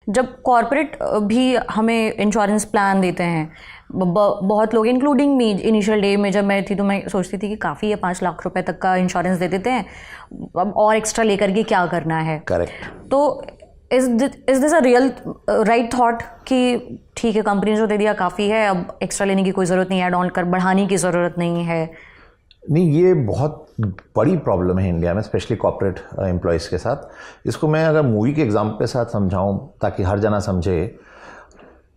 जब कॉर्पोरेट भी हमें इंश्योरेंस प्लान देते हैं, बहुत लोग इंक्लूडिंग मी, इनिशियल डे में जब मैं थी तो मैं सोचती थी कि काफ़ी है, 5 लाख रुपए तक का इंश्योरेंस दे देते हैं, अब और एक्स्ट्रा लेकर के क्या करना है। करेक्ट। तो is this a real right thought कि ठीक है कंपनी जो दे दिया काफ़ी है, अब एक्स्ट्रा लेने की कोई ज़रूरत नहीं है, ऐड ऑन कर बढ़ाने की ज़रूरत नहीं है? नहीं, ये बहुत बड़ी प्रॉब्लम है इंडिया में, स्पेशली कॉर्पोरेट एम्प्लॉयज़ के साथ। इसको मैं अगर मूवी के एग्जाम्पल के साथ समझाऊं ताकि हर जना समझे,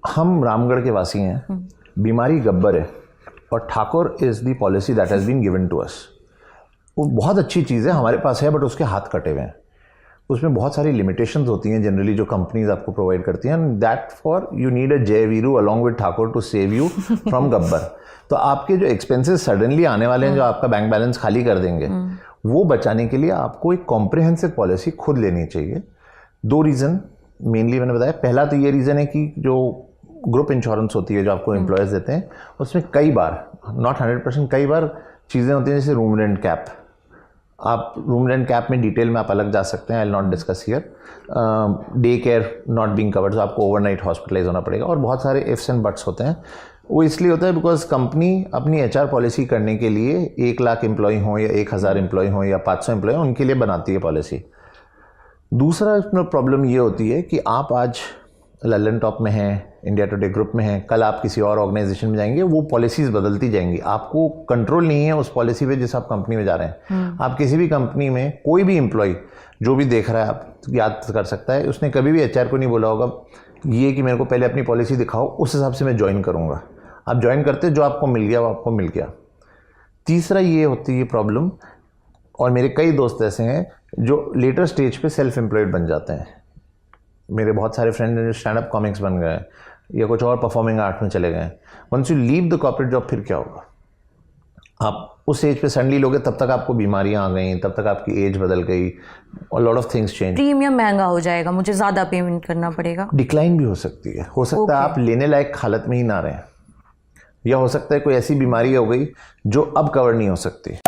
हम रामगढ़ के वासी हैं, बीमारी गब्बर है और Thakur is the policy that has been given to us. वो बहुत अच्छी चीज़ है, हमारे पास है, बट उसके हाथ कटे हुए हैं। उसमें बहुत सारी लिमिटेशंस होती हैं जनरली जो कंपनीज आपको प्रोवाइड करती हैं, and that for you need a Jai Veeru along with Thakur to save you from Gabbar. तो आपके जो एक्सपेंसेस सडनली आने वाले हैं, जो आपका बैंक बैलेंस खाली कर देंगे, वो बचाने के लिए आपको एक कॉम्प्रिहेंसिव पॉलिसी खुद लेनी चाहिए। 2 रीज़न मेनली मैंने बताया। पहला तो ये रीज़न है कि जो ग्रुप इंश्योरेंस होती है जो आपको एम्प्लॉयज़ देते हैं, उसमें कई बार, नॉट 100%, कई बार चीज़ें होती हैं जैसे रूम रेंट कैप। आप रूम रेंट कैप में डिटेल में आप अलग जा सकते हैं, I will not discuss here. Day care not being covered, तो आपको ओवरनाइट हॉस्पिटलाइज होना पड़ेगा, और बहुत सारे इफ्स एंड बट्स होते हैं। वो इसलिए होता है बिकॉज कंपनी अपनी HR पॉलिसी करने के लिए 1 लाख एम्प्लॉय हों या 1000 एम्प्लॉय हों या 500 एम्प्लॉय हों, उनके लिए बनाती है पॉलिसी। दूसरा इसमें प्रॉब्लम ये होती है कि आप आज लल्लन टॉप में हैं, इंडिया टुडे ग्रुप में हैं, कल आप किसी और ऑर्गेनाइजेशन में जाएंगे, वो पॉलिसीज़ बदलती जाएंगी, आपको कंट्रोल नहीं है उस पॉलिसी पे जिस आप कंपनी में जा रहे हैं। आप किसी भी कंपनी में कोई भी एम्प्लॉय जो भी देख रहा है, आप याद कर सकता है, उसने कभी भी HR को नहीं बोला होगा ये कि मेरे को पहले अपनी पॉलिसी दिखाओ, उस हिसाब से मैं ज्वाइन करूँगा। आप ज्वाइन करते, जो आपको मिल गया वो आपको मिल गया। तीसरा ये होती है प्रॉब्लम, और मेरे कई दोस्त ऐसे हैं जो लेटर स्टेज पे सेल्फ एम्प्लॉयड बन जाते हैं। मेरे बहुत सारे फ्रेंड हैं जो स्टैंड अप कॉमिक्स बन गए या कुछ और परफॉर्मिंग आर्ट में चले गए। Once you leave the corporate job, फिर क्या होगा? आप उस एज पे सडनली लोगे, तब तक आपको बीमारियां आ गई, तब तक आपकी एज बदल गई, और lot of things change. Premium महंगा हो जाएगा, मुझे ज़्यादा पेमेंट करना पड़ेगा। डिक्लाइन भी हो सकती है, हो सकता है आप लेने लायक हालत में ही ना रहें, या हो सकता है कोई ऐसी बीमारी हो गई जो अब कवर नहीं हो सकती।